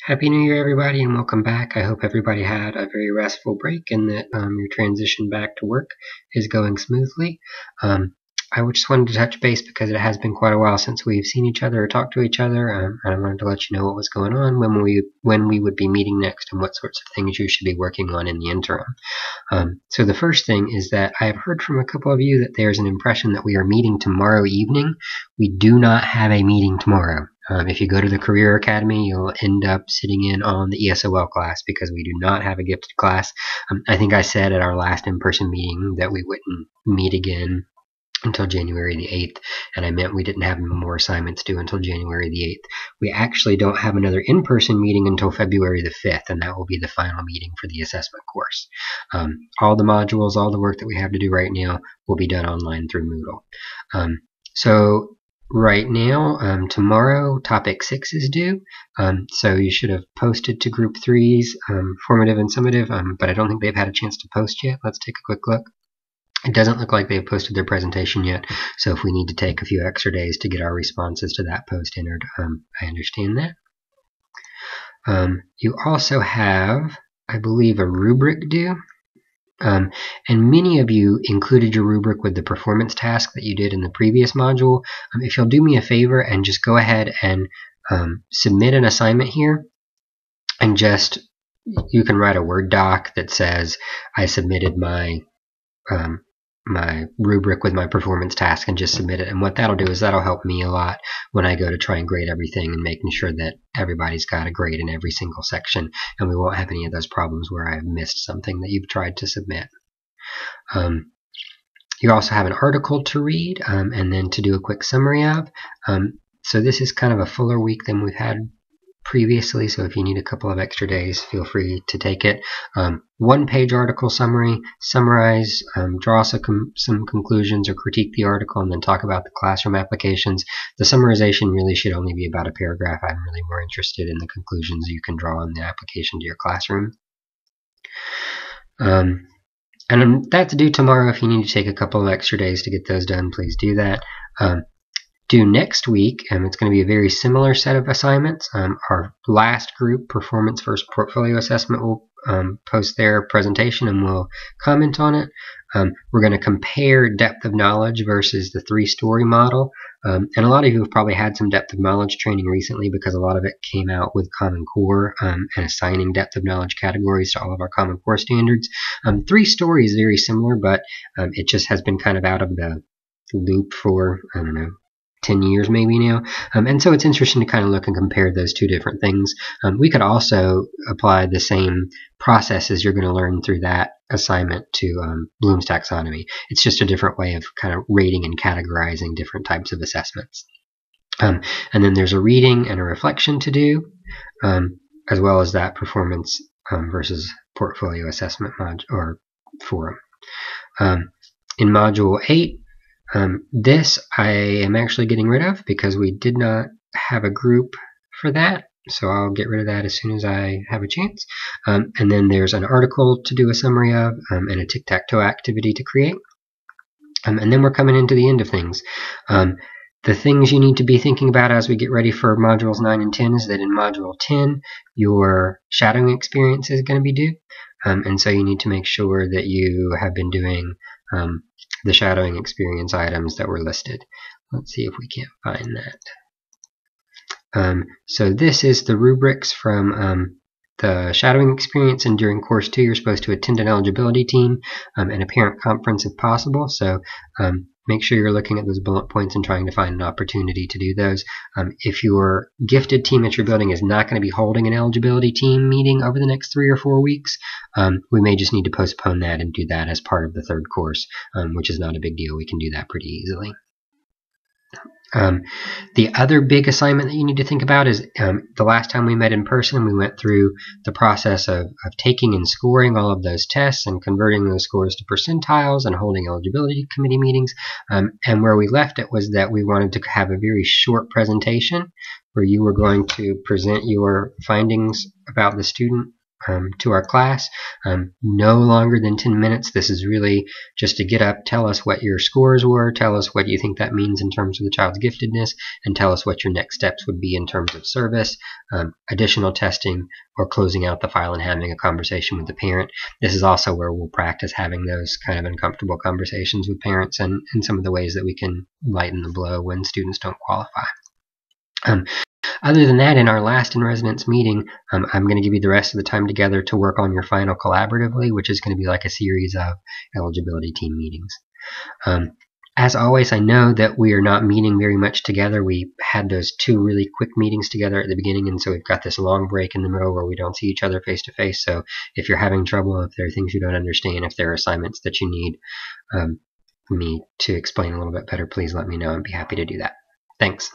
Happy New Year, everybody, and welcome back. I hope everybody had a very restful break and that your transition back to work is going smoothly. I just wanted to touch base because it has been quite a while since we've seen each other or talked to each other, and I wanted to let you know what was going on, when we would be meeting next, and what sorts of things you should be working on in the interim. So the first thing is that I have heard from a couple of you that there's an impression that we are meeting tomorrow evening. We do not have a meeting tomorrow. If you go to the Career Academy, you'll end up sitting in on the ESOL class because we do not have a gifted class. I think I said at our last in-person meeting that we wouldn't meet again until January the 8th, and I meant we didn't have more assignments due until January the 8th. We actually don't have another in-person meeting until February the 5th, and that will be the final meeting for the assessment course. All the modules, all the work that we have to do right now will be done online through Moodle. So right now, tomorrow, topic 6 is due, so you should have posted to group 3's formative and summative, but I don't think they've had a chance to post yet. Let's take a quick look. It doesn't look like they've posted their presentation yet, so if we need to take a few extra days to get our responses to that post entered, I understand that. You also have, I believe, a rubric due. And many of you included your rubric with the performance task that you did in the previous module. If you'll do me a favor and just go ahead and submit an assignment here, and you can write a Word doc that says, I submitted my rubric with my performance task, and just submit it. And what that'll do is that'll help me a lot when I go to try and grade everything and making sure that everybody's got a grade in every single section, and we won't have any of those problems where I've missed something that you've tried to submit. You also have an article to read and then to do a quick summary of. So this is kind of a fuller week than we've had previously, so if you need a couple of extra days, feel free to take it. One-page article summary, summarize, draw some conclusions or critique the article, and then talk about the classroom applications. The summarization really should only be about a paragraph. I'm really more interested in the conclusions you can draw on the application to your classroom. And that's due tomorrow. If you need to take a couple of extra days to get those done, please do that. Due next week, it's going to be a very similar set of assignments. Our last group, Performance First Portfolio Assessment, will post their presentation and we'll comment on it. We're going to compare depth of knowledge versus the 3-story model. And a lot of you have probably had some depth of knowledge training recently because a lot of it came out with Common Core and assigning depth of knowledge categories to all of our Common Core standards. 3-story is very similar, but it just has been kind of out of the loop for, I don't know, 10 years maybe now, and so it's interesting to kind of look and compare those two different things. We could also apply the same processes you're going to learn through that assignment to Bloom's taxonomy. It's just a different way of kind of rating and categorizing different types of assessments. And then there's a reading and a reflection to do, as well as that performance versus portfolio assessment or forum. In module 8, this I am actually getting rid of because we did not have a group for that, so I'll get rid of that as soon as I have a chance. And then there's an article to do a summary of, and a tic-tac-toe activity to create. And then we're coming into the end of things. The things you need to be thinking about as we get ready for modules 9 and 10 is that in module 10, your shadowing experience is going to be due. And so you need to make sure that you have been doing the shadowing experience items that were listed. Let's see if we can't find that. So this is the rubrics from the shadowing experience, and during course 2 you're supposed to attend an eligibility team and a parent conference if possible, so make sure you're looking at those bullet points and trying to find an opportunity to do those. If your gifted team at your building is not going to be holding an eligibility team meeting over the next 3 or 4 weeks, we may just need to postpone that and do that as part of the 3rd course, which is not a big deal. We can do that pretty easily. The other big assignment that you need to think about is the last time we met in person, we went through the process of taking and scoring all of those tests and converting those scores to percentiles and holding eligibility committee meetings. And where we left it was that we wanted to have a very short presentation where you were going to present your findings about the student to our class. No longer than 10 minutes. This is really just to get up, tell us what your scores were, tell us what you think that means in terms of the child's giftedness, and tell us what your next steps would be in terms of service, additional testing, or closing out the file and having a conversation with the parent. This is also where we'll practice having those kind of uncomfortable conversations with parents and some of the ways that we can lighten the blow when students don't qualify. Other than that, in our last in-residence meeting, I'm going to give you the rest of the time together to work on your final collaboratively, which is going to be like a series of eligibility team meetings. As always, I know that we are not meeting very much together. We had those 2 really quick meetings together at the beginning, and so we've got this long break in the middle where we don't see each other face to face. So if you're having trouble, if there are things you don't understand, if there are assignments that you need me to explain a little bit better, please let me know. I'd be happy to do that. Thanks.